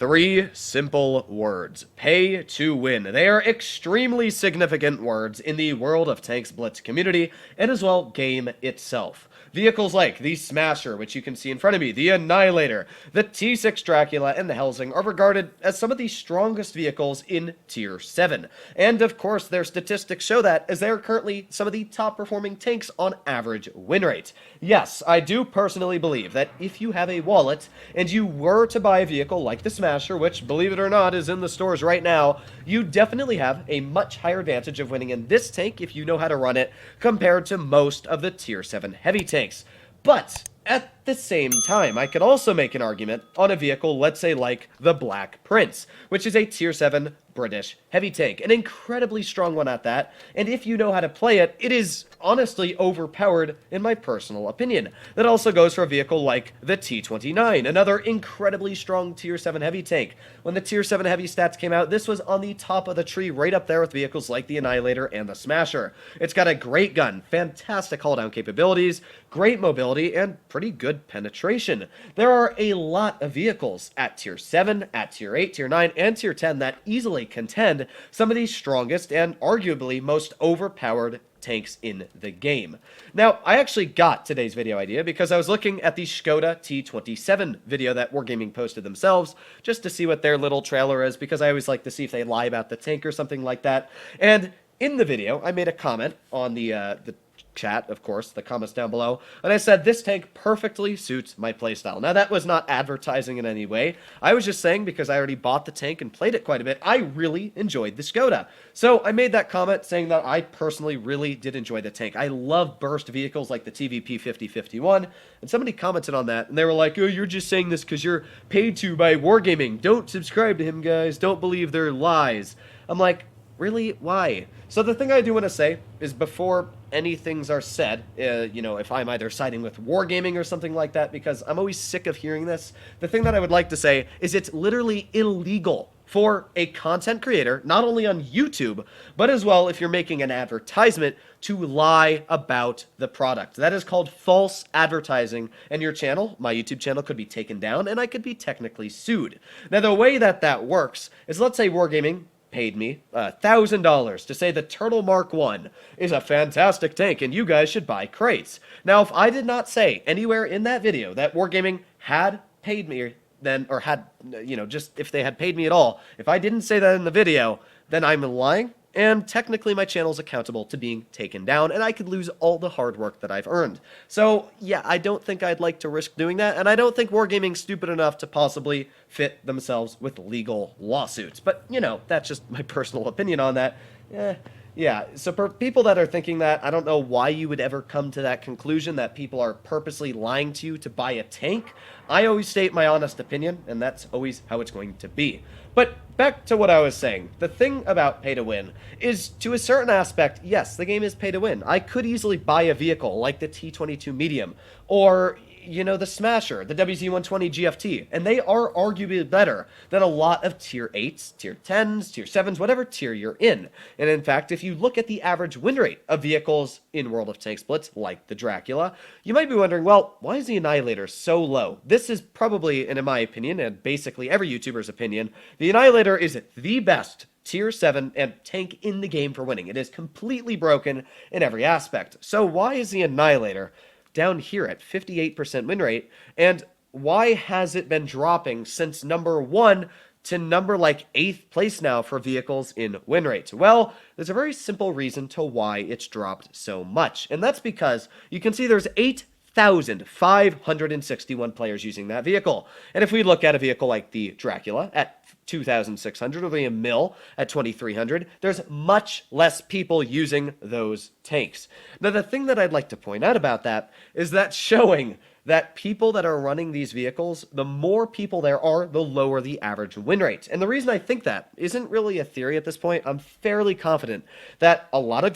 Three simple words. Pay to win. They are extremely significant words in the World of Tanks Blitz community and as well game itself. Vehicles like the Smasher, which you can see in front of me, the Annihilator, the T6 Dracula, and the Helsing are regarded as some of the strongest vehicles in Tier 7. And of course, their statistics show that, as they are currently some of the top performing tanks on average win rate. Yes, I do personally believe that if you have a wallet and you were to buy a vehicle like the Smasher, which, believe it or not, is in the stores right now, you definitely have a much higher advantage of winning in this tank if you know how to run it compared to most of the Tier 7 heavy tanks. But at the same time, I could also make an argument on a vehicle, let's say like the Black Prince, which is a Tier 7 British heavy tank, an incredibly strong one at that, and if you know how to play it, it is honestly overpowered in my personal opinion. That also goes for a vehicle like the T29, another incredibly strong Tier 7 heavy tank. When the Tier 7 heavy stats came out, this was on the top of the tree right up there with vehicles like the Annihilator and the Smasher. It's got a great gun, fantastic hull down capabilities, great mobility, and pretty good penetration. There are a lot of vehicles at Tier 7, at Tier 8, Tier 9, and Tier 10 that easily contend some of the strongest and arguably most overpowered tanks in the game. Now, I actually got today's video idea because I was looking at the Skoda T27 video that Wargaming posted themselves, just to see what their little trailer is, because I always like to see if they lie about the tank or something like that. And in the video, I made a comment on the chat, of course, the comments down below, and I said, this tank perfectly suits my playstyle. Now, that was not advertising in any way. I was just saying, because I already bought the tank and played it quite a bit, I really enjoyed the Skoda. So I made that comment saying that I personally really did enjoy the tank. I love burst vehicles like the TVP 5051, and somebody commented on that, and they were like, oh, you're just saying this because you're paid to by Wargaming. Don't subscribe to him, guys. Don't believe their lies. I'm like, really? Why? So the thing I do want to say is, before any things are said, you know, if I'm either siding with Wargaming or something like that, because I'm always sick of hearing this, the thing that I would like to say is it's literally illegal for a content creator, not only on YouTube, but as well if you're making an advertisement, to lie about the product. That is called false advertising, and your channel, my YouTube channel, could be taken down, and I could be technically sued. Now, the way that that works is, let's say Wargaming paid me $1,000 to say the Turtle Mark 1 is a fantastic tank and you guys should buy crates. Now, if I did not say anywhere in that video that Wargaming had paid me, then, or had, you know, just if they had paid me at all, if I didn't say that in the video, then I'm lying, and technically my channel's accountable to being taken down, and I could lose all the hard work that I've earned. So, yeah, I don't think I'd like to risk doing that, and I don't think Wargaming's stupid enough to possibly fit themselves with legal lawsuits. But, you know, that's just my personal opinion on that. Yeah, so for people that are thinking that, I don't know why you would ever come to that conclusion that people are purposely lying to you to buy a tank. I always state my honest opinion, and that's always how it's going to be. But back to what I was saying, the thing about pay to win is, to a certain aspect, yes, the game is pay to win. I could easily buy a vehicle like the T22 Medium, or, you know, the Smasher, the WZ120 GFT, and they are arguably better than a lot of Tier 8s, Tier 10s, Tier 7s, whatever tier you're in. And in fact, if you look at the average win rate of vehicles in World of Tanks Blitz, like the Dracula, you might be wondering, well, why is the Annihilator so low? This is probably, and in my opinion, and basically every YouTuber's opinion, the Annihilator is the best Tier 7 and tank in the game for winning. It is completely broken in every aspect. So why is the Annihilator down here at 58% win rate, and why has it been dropping since number 1 to number like 8th place now for vehicles in win rate? Well, there's a very simple reason to why it's dropped so much, and that's because you can see there's 8,561 players using that vehicle. And if we look at a vehicle like the Dracula at 2,600, or the Mill at 2,300, there's much less people using those tanks. Now, the thing that I'd like to point out about that is that showing that people that are running these vehicles, the more people there are, the lower the average win rate. And the reason I think that isn't really a theory at this point. I'm fairly confident that a lot of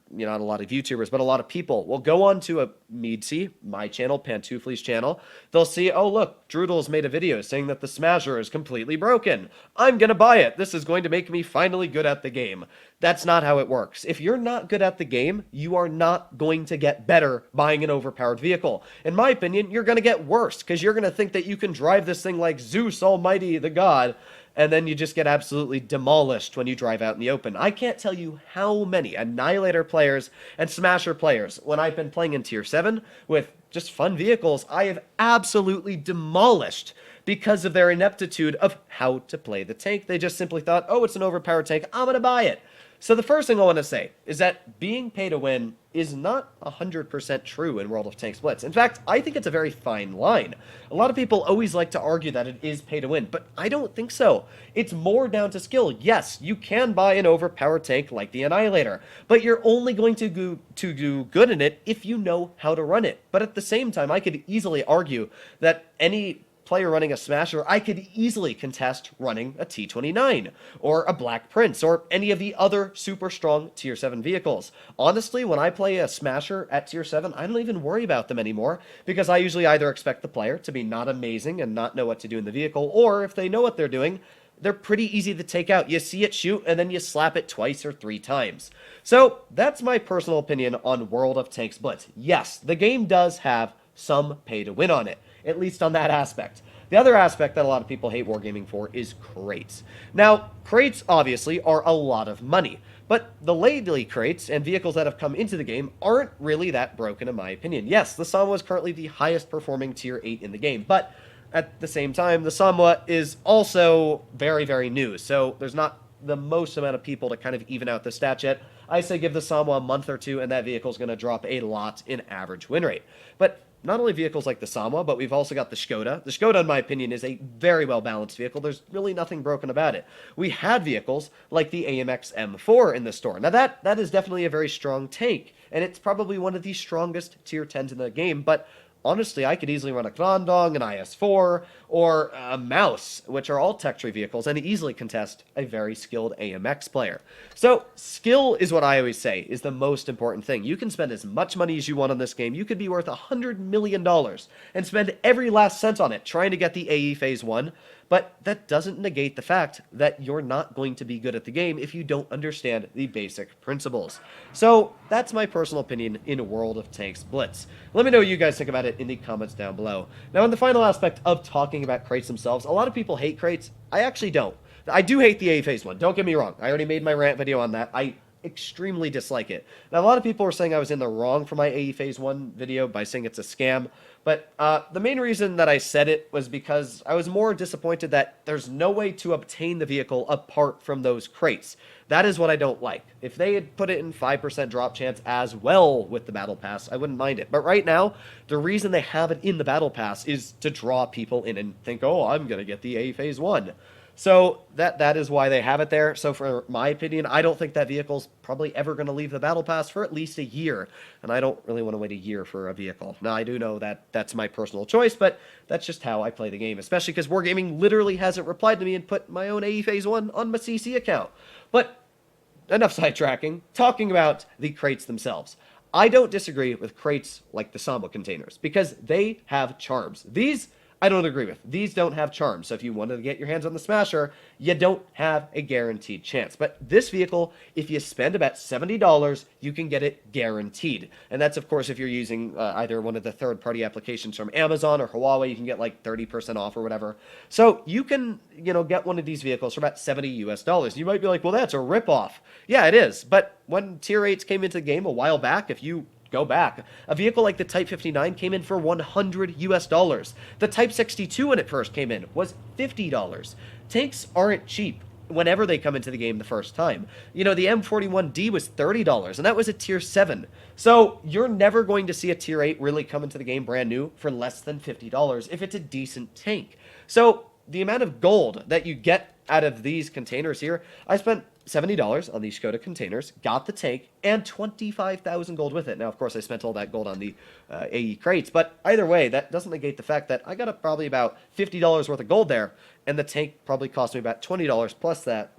not a lot of YouTubers, but a lot of people will go on to a Meadsy, my channel, Pantoufli's channel. They'll see, oh look, Droodle's made a video saying that the Smasher is completely broken. I'm gonna buy it. This is going to make me finally good at the game. That's not how it works. If you're not good at the game, you are not going to get better buying an overpowered vehicle. In my opinion, you're going to get worse because you're going to think that you can drive this thing like Zeus Almighty the God, and then you just get absolutely demolished when you drive out in the open. I can't tell you how many Annihilator players and Smasher players, when I've been playing in Tier 7 with just fun vehicles, I have absolutely demolished because of their ineptitude of how to play the tank. They just simply thought, oh, it's an overpowered tank, I'm going to buy it. So the first thing I want to say is that being pay to win is not 100% true in World of Tanks Blitz. In fact, I think it's a very fine line. A lot of people always like to argue that it is pay to win, but I don't think so. It's more down to skill. Yes, you can buy an overpowered tank like the Annihilator, but you're only going to do good in it if you know how to run it. But at the same time, I could easily argue that any player running a Smasher, I could easily contest running a T-29 or a Black Prince or any of the other super strong Tier 7 vehicles. Honestly, when I play a Smasher at Tier 7, I don't even worry about them anymore because I usually either expect the player to be not amazing and not know what to do in the vehicle, or if they know what they're doing, they're pretty easy to take out. You see it shoot, and then you slap it twice or 3 times. So that's my personal opinion on World of Tanks Blitz. Yes, the game does have some pay to win on it, at least on that aspect. The other aspect that a lot of people hate wargaming for is crates. Now, crates obviously are a lot of money, but the lately crates and vehicles that have come into the game aren't really that broken in my opinion. Yes, the Samwa is currently the highest performing Tier 8 in the game, but at the same time, the Samwa is also very, very new, so there's not the most amount of people to kind of even out the stat yet. I say give the Samwa a month or two, and that vehicle is going to drop a lot in average win rate. But not only vehicles like the Samwa, but we've also got the Skoda. The Skoda, in my opinion, is a very well-balanced vehicle. There's really nothing broken about it. We had vehicles like the AMX M4 in the store. Now, that is definitely a very strong tank, and it's probably one of the strongest Tier 10s in the game, but honestly, I could easily run a Grandong, an IS-4, or a Mouse, which are all tech tree vehicles, and easily contest a very skilled AMX player. So, skill is what I always say is the most important thing. You can spend as much money as you want on this game. You could be worth $100 million and spend every last cent on it trying to get the AE Phase 1, but that doesn't negate the fact that you're not going to be good at the game if you don't understand the basic principles. So that's my personal opinion in World of Tanks Blitz. Let me know what you guys think about it in the comments down below. Now, in the final aspect of talking about crates themselves, a lot of people hate crates. I actually don't. I do hate the A Phase 1, don't get me wrong. I already made my rant video on that. I extremely dislike it. Now, a lot of people were saying I was in the wrong for my AE Phase 1 video by saying it's a scam, but the main reason that I said it was because I was more disappointed that there's no way to obtain the vehicle apart from those crates. That is what I don't like. If they had put it in 5% drop chance as well with the Battle Pass, I wouldn't mind it. But right now, the reason they have it in the Battle Pass is to draw people in and think, oh, I'm going to get the AE Phase 1. So that is why they have it there. So for my opinion, I don't think that vehicle's probably ever going to leave the Battle Pass for at least a year. And I don't really want to wait a year for a vehicle. Now, I do know that that's my personal choice, but that's just how I play the game, especially because Wargaming literally hasn't replied to me and put my own AE Phase 1 on my CC account. But enough sidetracking, talking about the crates themselves. I don't disagree with crates like the Samwa containers because they have charms. These I don't agree with. These don't have charms, so if you wanted to get your hands on the Smasher, you don't have a guaranteed chance. But this vehicle, if you spend about $70, you can get it guaranteed. And that's, of course, if you're using either one of the third-party applications from Amazon or Huawei, you can get like 30% off or whatever. So you can, get one of these vehicles for about $70 US. You might be like, well, that's a ripoff. Yeah, it is. But when Tier 8s came into the game a while back, if you go back, a vehicle like the Type 59 came in for $100 US. The Type 62 when it first came in was $50. Tanks aren't cheap whenever they come into the game the first time. The M41D was $30, and that was a Tier 7. So you're never going to see a Tier 8 really come into the game brand new for less than $50 if it's a decent tank. So the amount of gold that you get out of these containers here, I spent $70 on these Skoda containers, got the tank, and 25,000 gold with it. Now, of course, I spent all that gold on the AE crates, but either way, that doesn't negate the fact that I got probably about $50 worth of gold there, and the tank probably cost me about $20 plus that,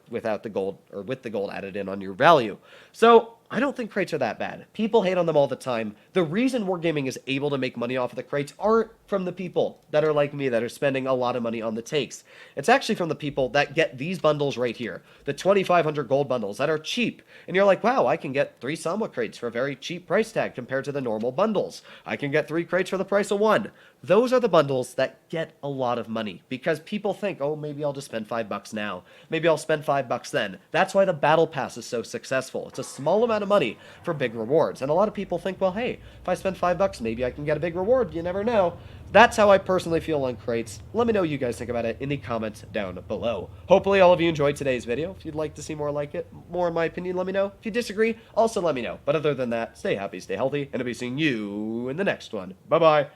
without the gold, or with the gold added in on your value. So I don't think crates are that bad. People hate on them all the time. The reason Wargaming is able to make money off of the crates aren't from the people that are like me that are spending a lot of money on the takes. It's actually from the people that get these bundles right here, the 2,500 gold bundles that are cheap. And you're like, wow, I can get 3 Sama crates for a very cheap price tag compared to the normal bundles. I can get 3 crates for the price of 1. Those are the bundles that get a lot of money because people think, oh, maybe I'll just spend $5 now. Maybe I'll spend $5 then. That's why the battle pass is so successful. It's a small amount of money for big rewards. And a lot of people think, well, hey, if I spend $5, maybe I can get a big reward. You never know. That's how I personally feel on crates. Let me know what you guys think about it in the comments down below. Hopefully all of you enjoyed today's video. If you'd like to see more like it, more in my opinion, let me know. If you disagree, also let me know. But other than that, stay happy, stay healthy, and I'll be seeing you in the next one. Bye-bye.